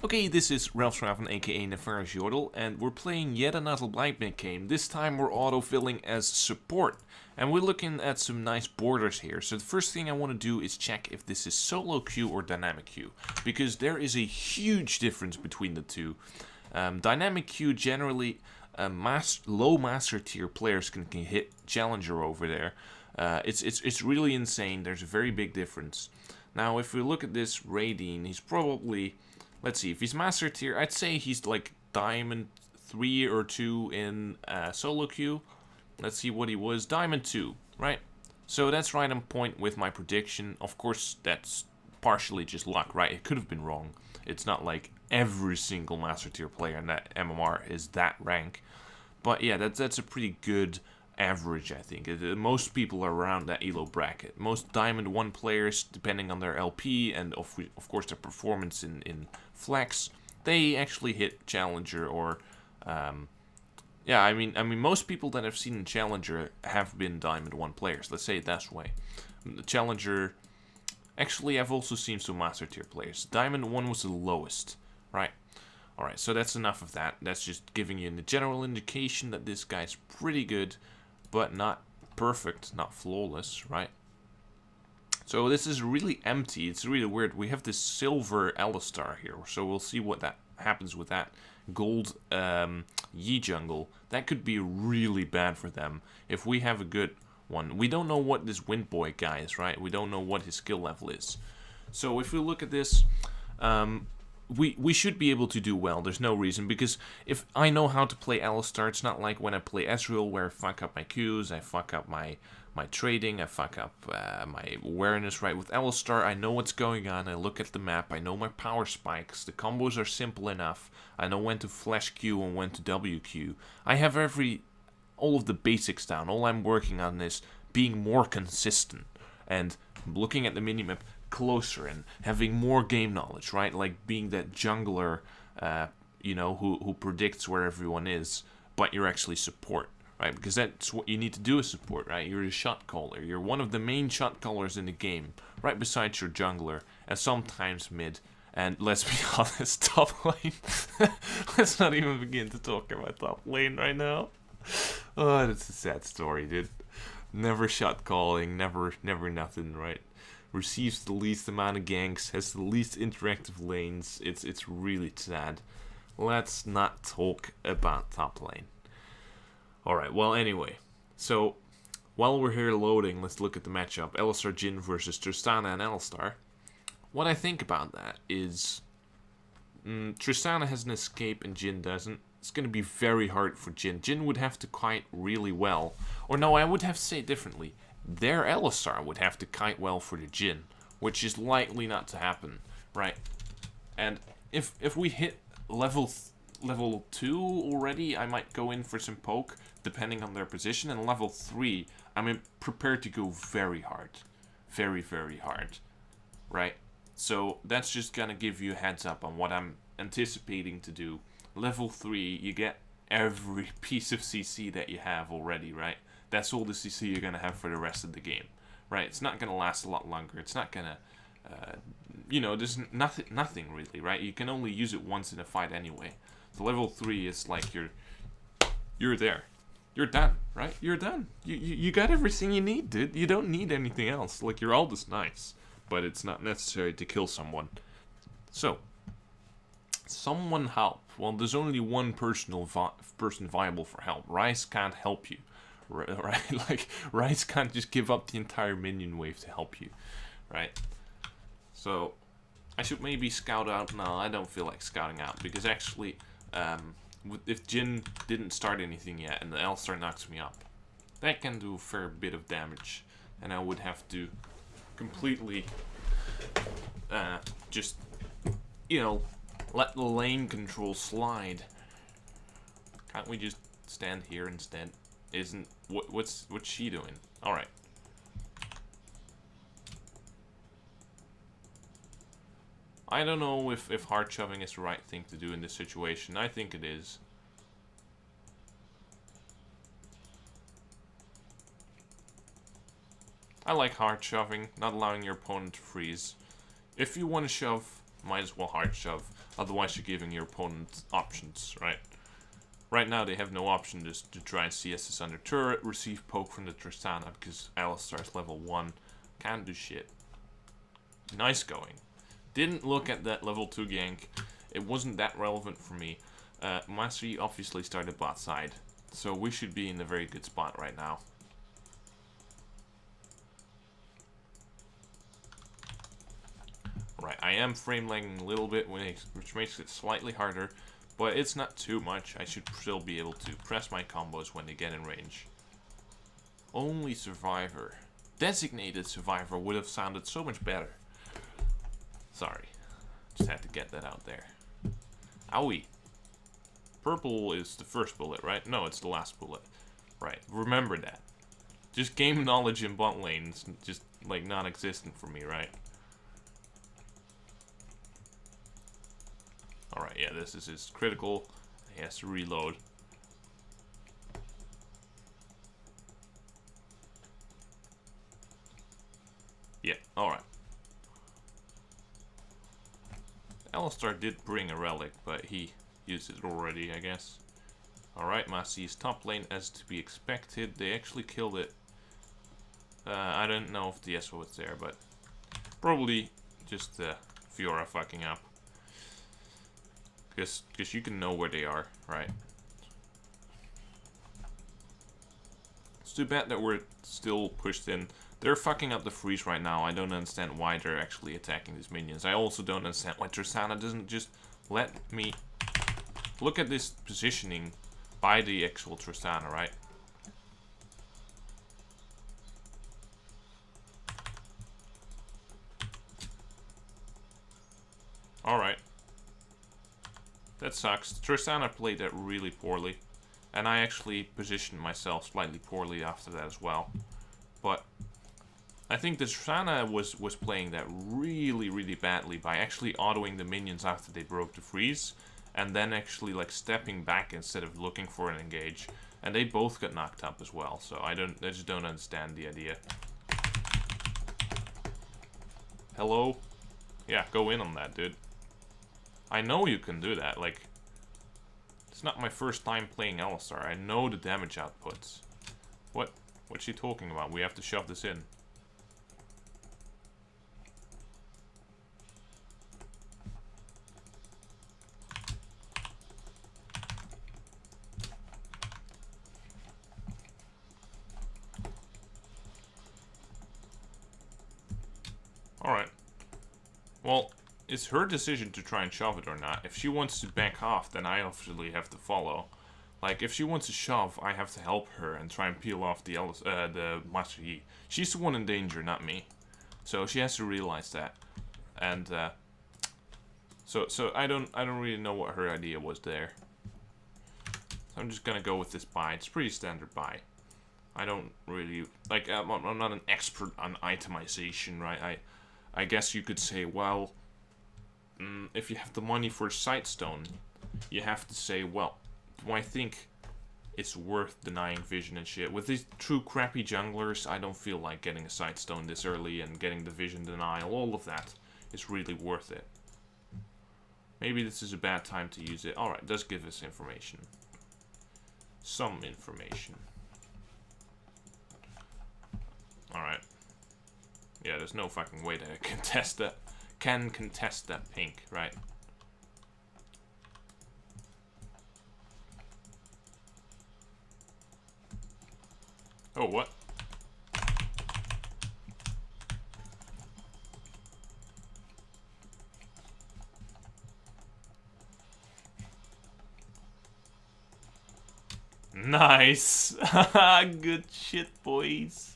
Okay, this is Ralphraven aka Nefarious Yordle, and we're playing yet another blind mid game. This time we're auto-filling as support, and we're looking at some nice borders here. So the first thing I want to do is check if this is solo queue or dynamic queue, because there is a huge difference between the two. Dynamic queue generally, low master tier players can hit challenger over there. It's really insane. There's a very big difference. Now, if we look at this Radine, he's probably, let's see, if he's master tier, I'd say he's like diamond 3 or 2 in solo queue. Let's see what he was, diamond 2, right? So that's right on point with my prediction. Of course, that's partially just luck, right? It could have been wrong. It's not like every single master tier player in that MMR is that rank. But yeah, that's a pretty good average, I think. Most people are around that elo bracket. Most Diamond 1 players, depending on their LP and of course their performance in Flex, they actually hit Challenger or... yeah, I mean most people that I've seen in Challenger have been Diamond 1 players. Let's say it that way. The Challenger... Actually, I've also seen some Master Tier players. Diamond 1 was the lowest, right? Alright, so that's enough of that. That's just giving you a general indication that this guy's pretty good, but not perfect, not flawless, right? So this is really empty. It's really weird. We have this silver Alistar here, so we'll see what that happens with that. Gold Yi jungle. That could be really bad for them if we have a good one. We don't know what this Windboy guy is, right? We don't know what his skill level is. So if we look at this, we should be able to do well. There's no reason, because if I know how to play Alistar, it's not like when I play Ezreal where I fuck up my Qs, I fuck up my trading, I fuck up my awareness, right? With Alistar, I know what's going on, I look at the map, I know my power spikes, the combos are simple enough, I know when to flash Q and when to WQ. I have all of the basics down. All I'm working on is being more consistent and looking at the minimap closer and having more game knowledge, right? Like being that jungler, you know, who predicts where everyone is, but you're actually support, right? Because that's what you need to do as support, right? You're a shot caller. You're one of the main shot callers in the game, right besides your jungler, and sometimes mid. And let's be honest, top lane. Let's not even begin to talk about top lane right now. Oh, that's a sad story, dude. Never shot calling, never nothing, right? Receives the least amount of ganks, has the least interactive lanes. It's really sad. Let's not talk about top lane. Alright, well, anyway. So, while we're here loading, let's look at the matchup. Alistar Jhin versus Tristana and Alistar. What I think about that is... Tristana has an escape and Jhin doesn't. It's going to be very hard for Jhin. Jhin would have to kite really well. Or no, I would have to say it differently. Their Alistar would have to kite well for the Jhin, which is likely not to happen, right? And if we hit level 2 already, I might go in for some poke, depending on their position. And level 3, I'm prepared to go very hard. Very, very hard, right? So that's just going to give you a heads up on what I'm anticipating to do. Level 3, you get every piece of CC that you have already, right? That's all the CC you're going to have for the rest of the game, right? It's not going to last a lot longer. It's not going to, you know, there's nothing really, right? You can only use it once in a fight anyway. So level 3 is like you're there. You're done, right? You're done. You got everything you need, dude. You don't need anything else. Like, your ult is nice, but it's not necessary to kill someone. So... someone help. Well, there's only one person viable for help. Rice can't help you, right? Like, Rice can't just give up the entire minion wave to help you, right? So, I should maybe scout out. No, I don't feel like scouting out, because actually, if Jhin didn't start anything yet and the Alistar knocks me up, that can do a fair bit of damage, and I would have to completely just, you know, let the lane control slide. Can't we just stand here instead? What's she doing? Alright. I don't know if hard shoving is the right thing to do in this situation. I think it is. I like hard shoving, not allowing your opponent to freeze. If you want to shove, might as well hard shove. Otherwise you're giving your opponent options, right? Right now they have no option just to try and CS this under turret, receive poke from the Tristana because Alistar's level 1, can't do shit. Nice going. Didn't look at that level 2 gank, it wasn't that relevant for me. Master Yi obviously started bot side, so we should be in a very good spot right now. Right, I am frame lagging a little bit, which makes it slightly harder, but it's not too much. I should still be able to press my combos when they get in range. Only Survivor. Designated Survivor would have sounded so much better. Sorry, just had to get that out there. Owie. Purple is the first bullet, right? No, it's the last bullet. Right, remember that. Just game knowledge in bot lanes, just like non-existent for me, right? Alright, yeah, this is his critical. He has to reload. Yeah, alright. Alistar did bring a relic, but he used it already, I guess. Alright, Masi's top lane as to be expected. They actually killed it. I don't know if the Yasuo was there, but probably just Fiora fucking up. Because you can know where they are, right? It's too bad that we're still pushed in. They're fucking up the freeze right now. I don't understand why they're actually attacking these minions. I also don't understand why Tristana doesn't just let me... Look at this positioning by the actual Tristana, right? Alright. That sucks. Tristana played that really poorly. And I actually positioned myself slightly poorly after that as well. But I think the Tristana was playing that really, really badly by actually autoing the minions after they broke the freeze. And then actually like stepping back instead of looking for an engage. And they both got knocked up as well. So I just don't understand the idea. Hello? Yeah, go in on that, dude. I know you can do that, like... It's not my first time playing Alistar. I know the damage outputs. What's she talking about? We have to shove this in. Alright. Well, it's her decision to try and shove it or not. If she wants to back off, then I obviously have to follow. Like, if she wants to shove, I have to help her and try and peel off the Master Yi. She's the one in danger, not me. So she has to realize that. And so I don't really know what her idea was there. So I'm just gonna go with this buy. It's pretty standard buy. I don't really like. I'm not an expert on itemization, right? I guess you could say, well, if you have the money for a Sightstone, you have to say, well, do I think it's worth denying vision and shit? With these true crappy junglers, I don't feel like getting a Sightstone this early and getting the vision denial. All of that is really worth it. Maybe this is a bad time to use it. Alright, does give us information. Some information. Alright. Yeah, there's no fucking way that I can contest that pink, right? Oh, what? Nice! Good shit, boys.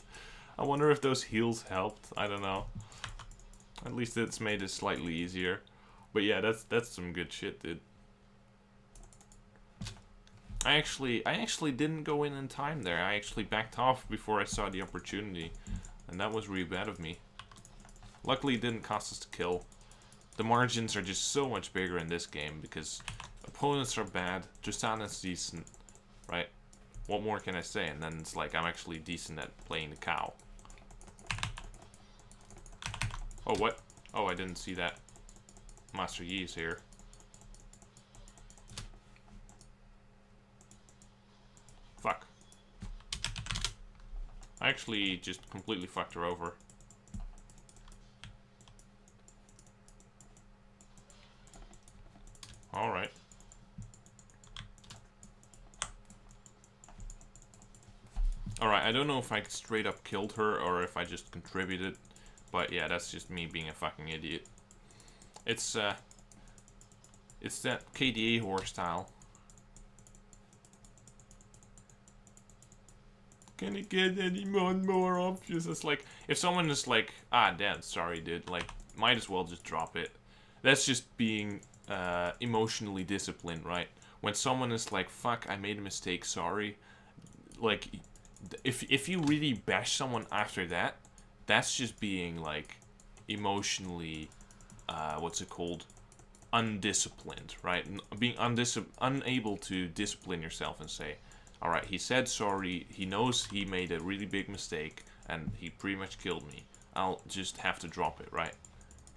I wonder if those heals helped. I don't know. At least it's made it slightly easier. But yeah, that's some good shit, dude. I actually didn't go in time there. I actually backed off before I saw the opportunity. And that was really bad of me. Luckily, it didn't cost us to kill. The margins are just so much bigger in this game because opponents are bad. Tristana's decent, right? What more can I say? And then it's like I'm actually decent at playing the cow. Oh, what? Oh, I didn't see that. Master Yi is here. I actually just completely fucked her over. Alright. Alright, I don't know if I straight up killed her or if I just contributed. But yeah, that's just me being a fucking idiot. It's that KDA horror style. Can it get any more obvious? It's like, if someone is like, ah, damn, sorry, dude, like, might as well just drop it. That's just being emotionally disciplined, right? When someone is like, fuck, I made a mistake, sorry. Like, if you really bash someone after that, that's just being, like, emotionally, what's it called? Undisciplined, right? Being unable to discipline yourself and say, alright, he said sorry, he knows he made a really big mistake, and he pretty much killed me. I'll just have to drop it, right?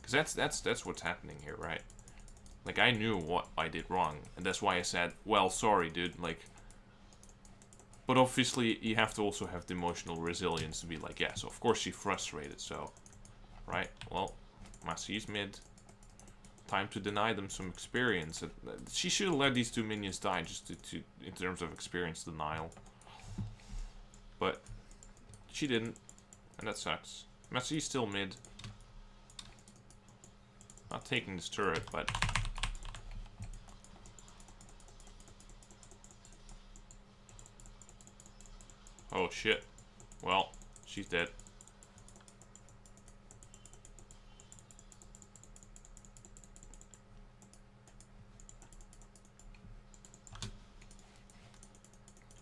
Because that's what's happening here, right? Like, I knew what I did wrong, and that's why I said, well, sorry, dude, like... But obviously, you have to also have the emotional resilience to be like, yeah, so of course she's frustrated, so... Right, well, Massey's mid. Time to deny them some experience. She should have let these two minions die just to in terms of experience denial. But she didn't, and that sucks. Massey's still mid. Not taking this turret, but... Oh shit. Well, she's dead.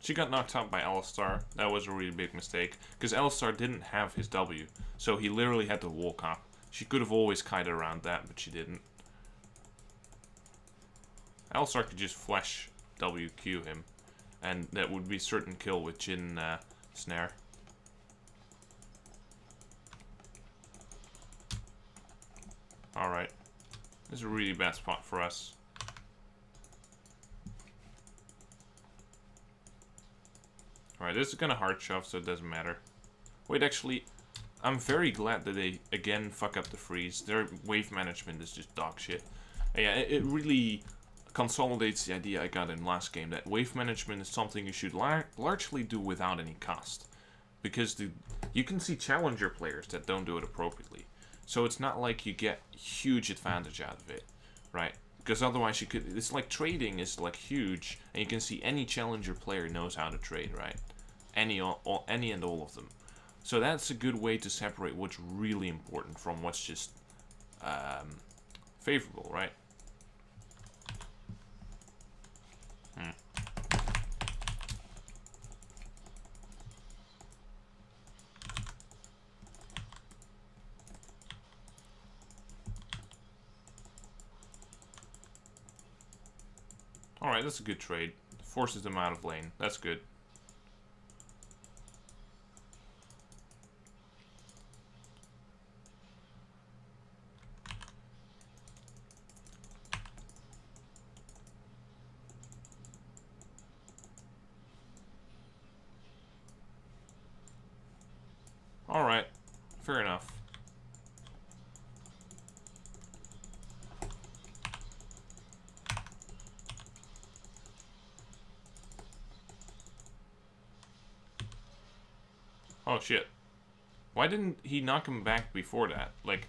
She got knocked out by Alistar. That was a really big mistake. Because Alistar didn't have his W. So he literally had to walk up. She could have always kited around that, but she didn't. Alistar could just flash WQ him. And that would be certain kill with Jhin Snare. Alright. This is a really bad spot for us. Alright, this is gonna hard shove, so it doesn't matter. Wait, actually, I'm very glad that they, again, fuck up the freeze. Their wave management is just dog shit. And yeah, it really consolidates the idea I got in last game, that wave management is something you should largely do without any cost. Because you can see challenger players that don't do it appropriately. So it's not like you get huge advantage out of it, right? Because otherwise you could, it's like trading is like huge, and you can see any challenger player knows how to trade, right? Any and all of them. So that's a good way to separate what's really important from what's just favorable, right? Alright, that's a good trade. Forces them out of lane. That's good. Alright, fair enough. Oh shit. Why didn't he knock him back before that? Like,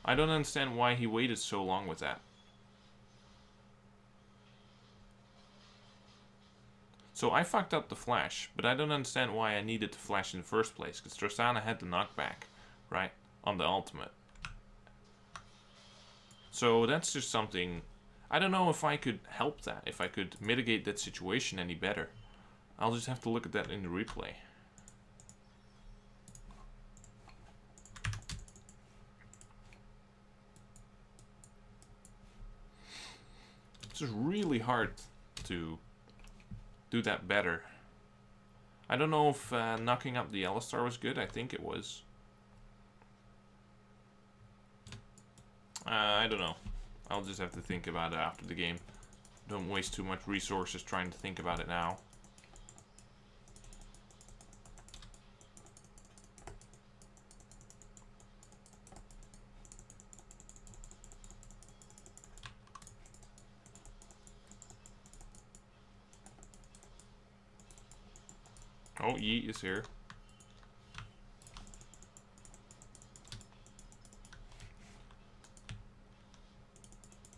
I don't understand why he waited so long with that. So I fucked up the flash, but I don't understand why I needed to flash in the first place, because Tristana had the knockback, right? On the ultimate. So that's just something... I don't know if I could help that, if I could mitigate that situation any better. I'll just have to look at that in the replay. It's just really hard to do that better. I don't know if knocking up the Alistar was good. I think it was. I don't know. I'll just have to think about it after the game. Don't waste too much resources trying to think about it now. Oh, Yi is here.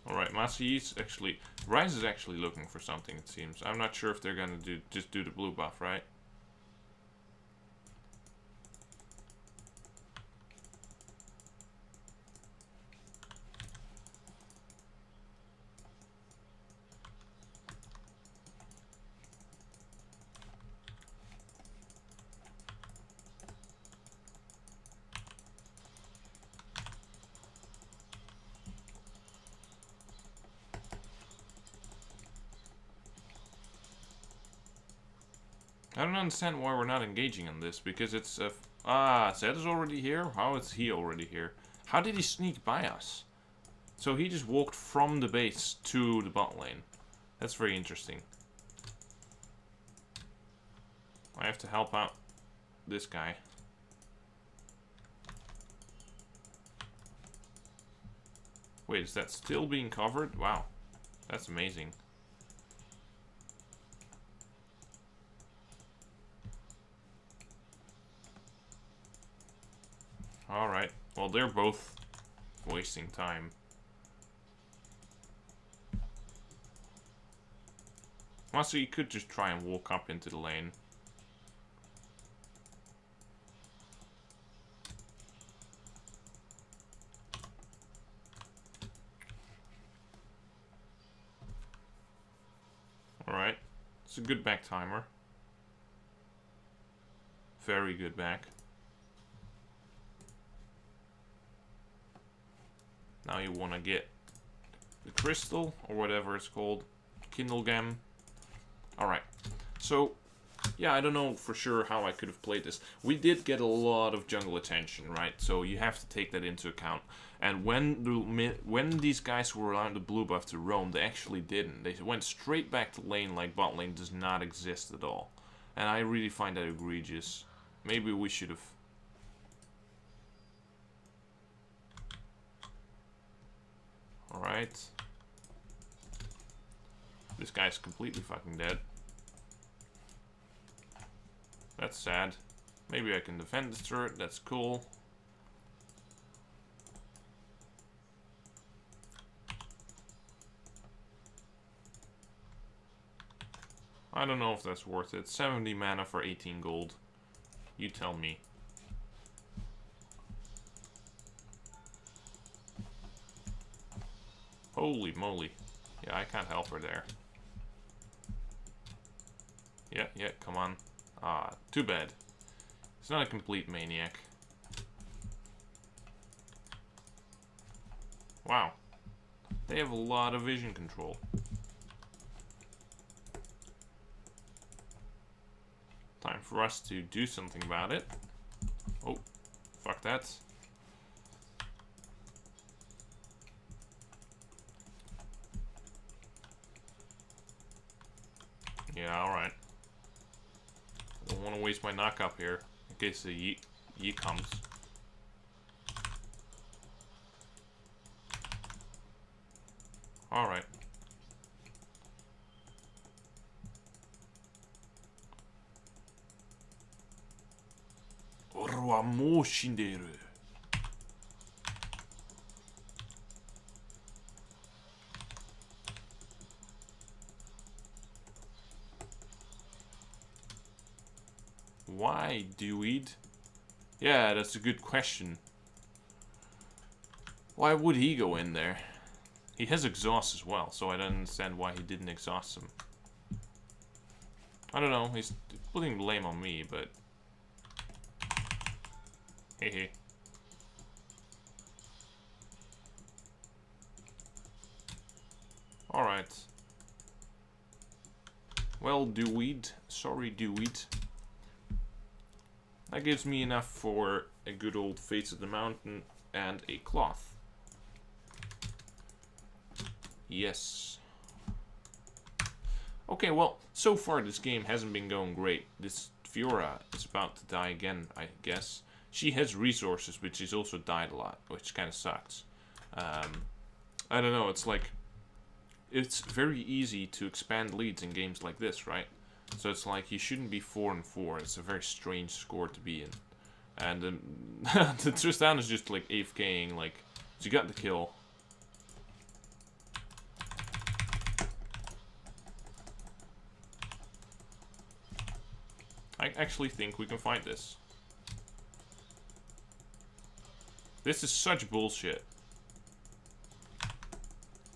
Alright, Master Yi's actually... Rise is actually looking for something, it seems. I'm not sure if they're gonna just do the blue buff, right? I don't understand why we're not engaging on this, because it's... Zed is already here? How is he already here? How did he sneak by us? So he just walked from the base to the bot lane. That's very interesting. I have to help out this guy. Wait, is that still being covered? Wow. That's amazing. Alright. Well, they're both wasting time. Also, you could just try and walk up into the lane. Alright. It's a good back timer. Very good back. Now you want to get the crystal, or whatever it's called. Kindlegem. Alright. So, yeah, I don't know for sure how I could have played this. We did get a lot of jungle attention, right? So you have to take that into account. And when these guys were allowed the blue buff to roam, they actually didn't. They went straight back to lane like bot lane does not exist at all. And I really find that egregious. Maybe we should have... Alright. This guy's completely fucking dead. That's sad. Maybe I can defend this turret, that's cool. I don't know if that's worth it. 70 mana for 18 gold. You tell me. Holy moly. Yeah, I can't help her there. Yeah, come on. Ah, too bad. He's not a complete maniac. Wow. They have a lot of vision control. Time for us to do something about it. Oh, fuck that. Yeah, alright. Don't want to waste my knock up here in case the Yi comes. Alright. Orwa mo shinderu. Why, Deweyed? Yeah, that's a good question. Why would he go in there? He has exhaust as well, so I don't understand why he didn't exhaust him. I don't know, he's putting blame on me, but... Hey. Alright. Well, Deweyed. Sorry, Deweyed. That gives me enough for a good old Fates of the Mountain and a cloth. Yes. Okay, well, so far this game hasn't been going great. This Fiora is about to die again, I guess. She has resources, but she's also died a lot, which kind of sucks. I don't know, it's like... It's very easy to expand leads in games like this, right? So it's like you shouldn't be 4-4. It's a very strange score to be in. And the Tristan is just like AFKing, like, so you got the kill. I actually think we can fight this. This is such bullshit.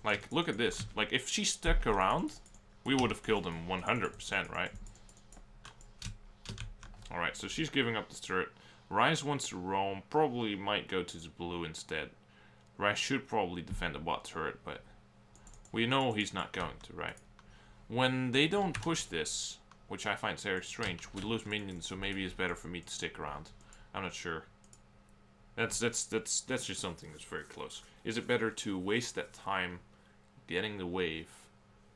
Like, look at this. Like, if she stuck around, we would have killed him 100%, right? Alright, so she's giving up this turret. Ryze wants to roam, probably might go to the blue instead. Ryze should probably defend the bot turret, but we know he's not going to, right? When they don't push this, which I find very strange, we lose minions, so maybe it's better for me to stick around. I'm not sure. That's just something that's very close. Is it better to waste that time getting the wave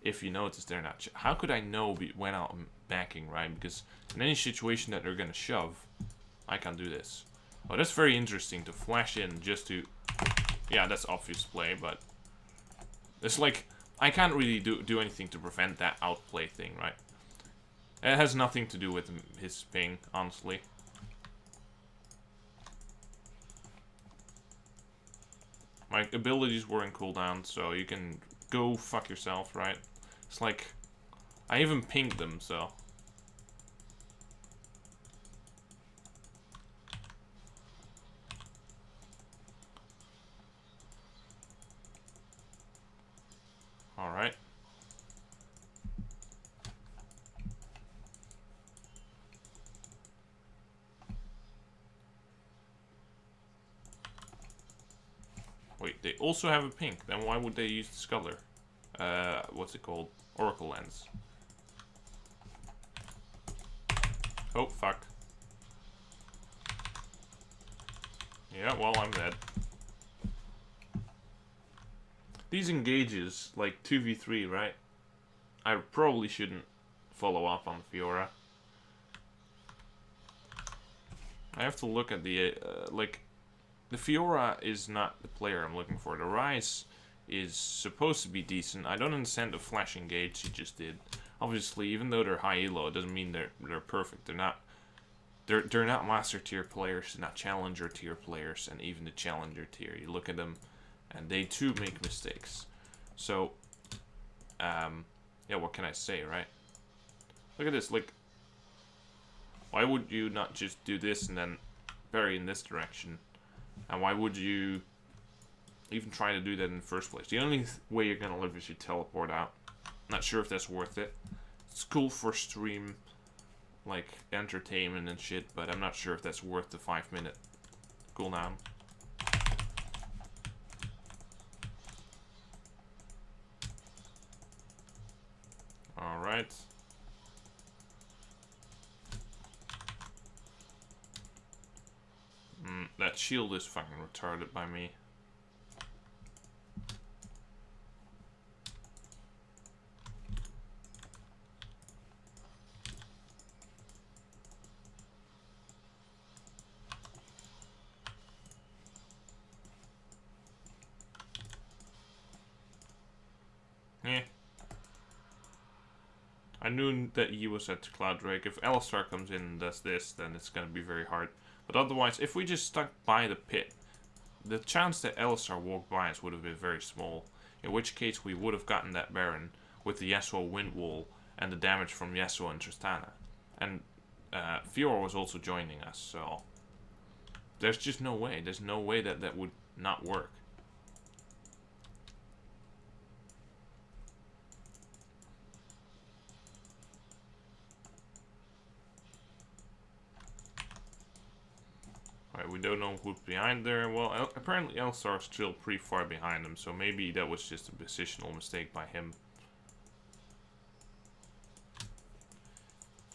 if you notice they're not? How could I know when I'm backing, right? Because in any situation that they're gonna shove, I can do this. Oh, that's very interesting to flash in just to... Yeah, that's obvious play, but... It's like, I can't really do anything to prevent that outplay thing, right? It has nothing to do with his ping, honestly. My abilities were in cooldown, so you can go fuck yourself, right? It's like, I even pinged them, so... Alright. Wait, they also have a pink. Then why would they use this color? What's it called? Oracle lens. Oh, fuck. Yeah, well, I'm dead. These engages, like 2v3, right? I probably shouldn't follow up on Fiora. I have to look at the, like... The Fiora is not the player I'm looking for. The Ryze is supposed to be decent. I don't understand the flash engage he just did. Obviously, even though they're high elo, it doesn't mean they're perfect. They're not master tier players, they're not challenger tier players, and even the challenger tier. You look at them, and they too make mistakes. So, yeah, what can I say, right? Look at this. Like, why would you not just do this and then parry in this direction? And why would you even try to do that in the first place? The only way you're gonna live is you teleport out. Not sure if that's worth it. It's cool for stream, like, entertainment and shit, but I'm not sure if that's worth the 5-minute cooldown. Alright. That shield is fucking retarded by me. Yeah. I knew that he was at Cloud Drake. If Alistar comes in and does this, then it's gonna be very hard. But otherwise, if we just stuck by the pit, the chance that Alistar walked by us would have been very small. In which case, we would have gotten that Baron with the Yasuo wind wall and the damage from Yasuo and Tristana. And Fiora was also joining us, so... There's just no way. There's no way that that would not work. Alright, we don't know who's behind there. Well, apparently Alistar's still pretty far behind him, so maybe that was just a positional mistake by him.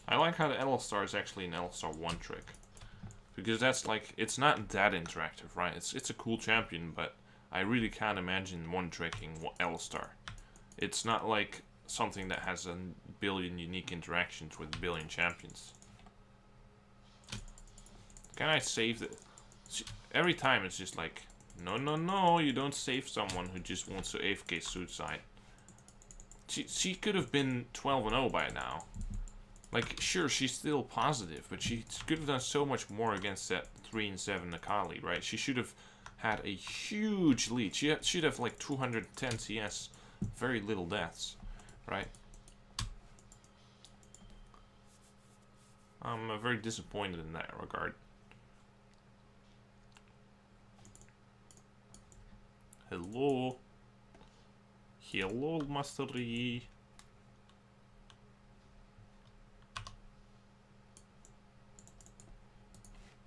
I like how the Alistar is actually an Alistar 1 trick. Because that's like, it's not that interactive, right? It's a cool champion, but I really can't imagine 1 tricking Alistar. It's not like something that has a billion unique interactions with a billion champions. Can I save it? Every time it's just like, no, no, no, you don't save someone who just wants to AFK suicide. She could have been 12-0 by now. Like, sure, she's still positive, but she could have done so much more against that 3 and 7 Akali, right? She should have had a huge lead. She should have like 210 CS, very little deaths, right? I'm very disappointed in that regard. Hello. Hello, Mastery.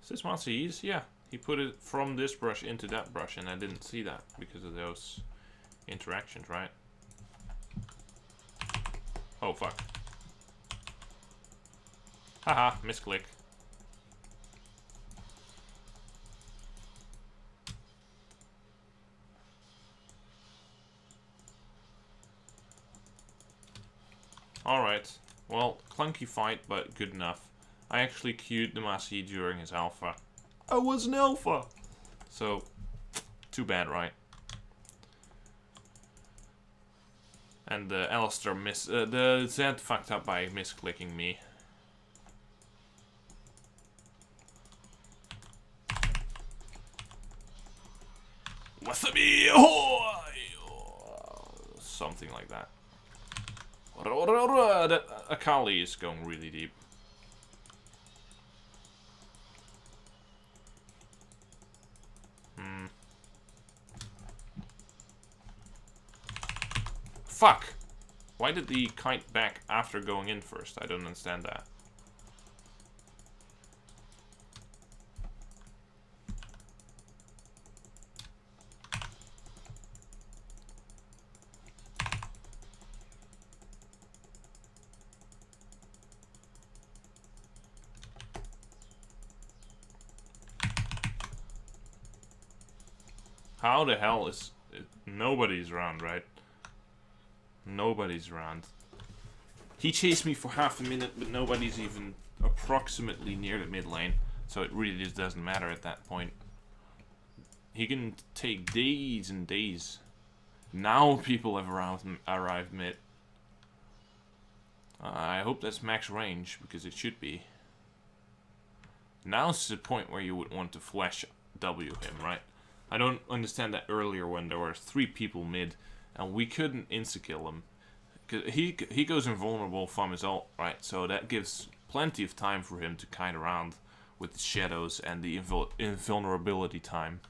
Is this Mastery's? Yeah. He put it from this brush into that brush, and I didn't see that because of those interactions, right? Oh, fuck. Haha, misclick. Alright. Well, clunky fight, but good enough. I actually queued the Massey during his alpha. I was an alpha! So, too bad, right? And the Alistar the Zed fucked up by misclicking me. Wasabi! Oh! Something like that. That Akali is going really deep. Fuck! Why did the kite back after going in first? I don't understand that. How the hell is it? Nobody's around, right? Nobody's around. He chased me for half a minute, but nobody's even approximately near the mid lane. So it really just doesn't matter at that point. He can take days and days. Now people have arrived mid. I hope that's max range, because it should be. Now's the point where you would want to flash W him, right? I don't understand that earlier when there were 3 people mid and we couldn't insta-kill him. Cause he goes invulnerable from his ult, right? So that gives plenty of time for him to kite around with the shadows and the invulnerability time.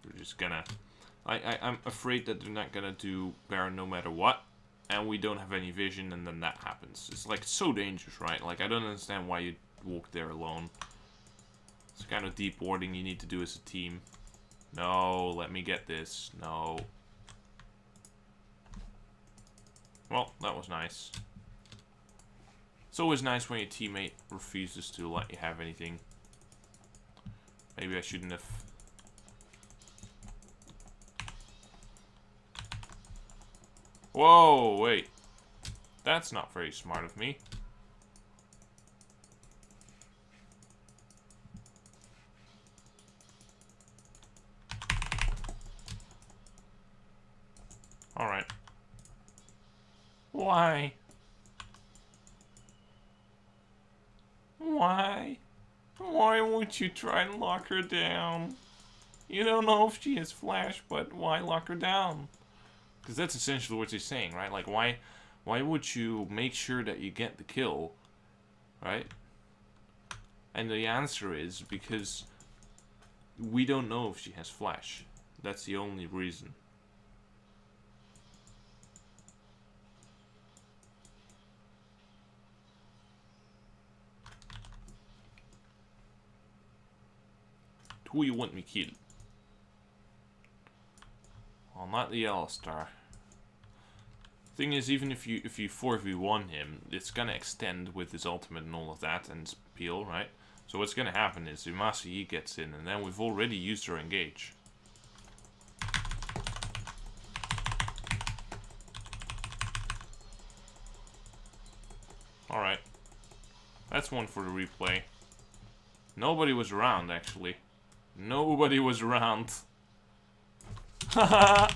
We're just gonna... I'm afraid that they're not gonna do Baron no matter what. And we don't have any vision, and then that happens. It's like so dangerous, right? Like, I don't understand why you walk there alone. It's kind of deep warding you need to do as a team. No, let me get this. No. Well, that was nice. It's always nice when your teammate refuses to let you have anything. Maybe I shouldn't have... Whoa, wait. That's not very smart of me. Alright. Why? Why? Why won't you try and lock her down? You don't know if she has flash, but why lock her down? Because that's essentially what he's saying, right? Like, why would you make sure that you get the kill, right? And the answer is because we don't know if she has flash. That's the only reason. Who you want me killed? Well, not the Alistar. Thing is, even if you 4v1 him, it's gonna extend with his ultimate and all of that, and his peel, right? So what's gonna happen is Umasi gets in, and then we've already used our engage. Alright. That's one for the replay. Nobody was around, actually. Nobody was around. Haha!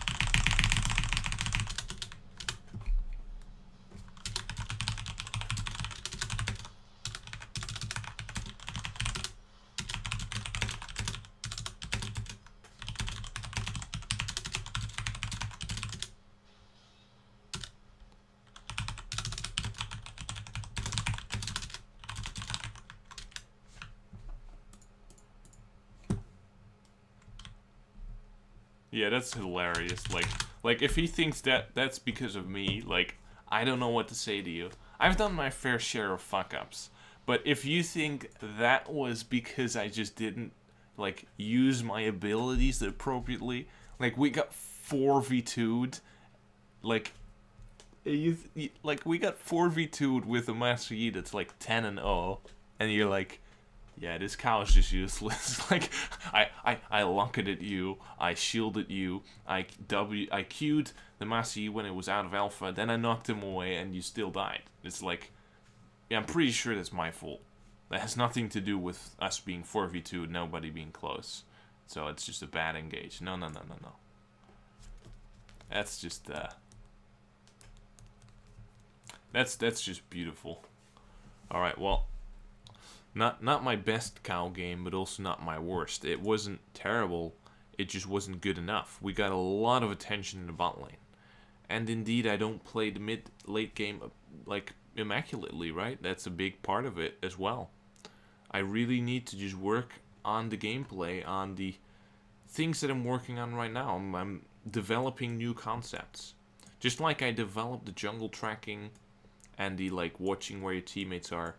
Yeah, that's hilarious. Like if he thinks that that's because of me, like, I don't know what to say to you. I've done my fair share of fuck-ups. But if you think that was because I just didn't, like, use my abilities appropriately, like, we got 4v2'd, like, like, we got 4v2'd with a Master Yi that's, like, 10-0, and you're like, yeah, this cow is just useless. Like, I locked at you, I shielded you, I Q'd the Master Yi when it was out of alpha, then I knocked him away, and you still died. It's like, yeah, I'm pretty sure that's my fault. That has nothing to do with us being 4v2, nobody being close. So it's just a bad engage. No. That's just, that's just beautiful. Alright, well, not my best cow game, but also not my worst. It wasn't terrible, it just wasn't good enough. We got a lot of attention in the bot lane. And indeed, I don't play the mid-late game, like, immaculately, right? That's a big part of it as well. I really need to just work on the gameplay, on the things that I'm working on right now. I'm developing new concepts. Just like I developed the jungle tracking and the, like, watching where your teammates are.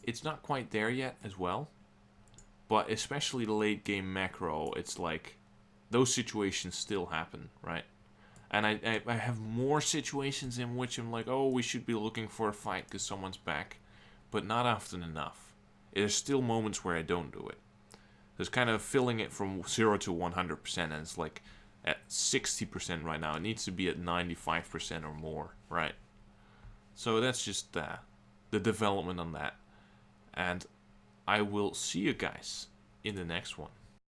It's not quite there yet as well. But especially the late game macro, it's like, those situations still happen, right? And I have more situations in which I'm like, oh, we should be looking for a fight because someone's back. But not often enough. There's still moments where I don't do it. There's kind of filling it from 0 to 100%, and it's like at 60% right now. It needs to be at 95% or more, right? So that's just the development on that. And I will see you guys in the next one.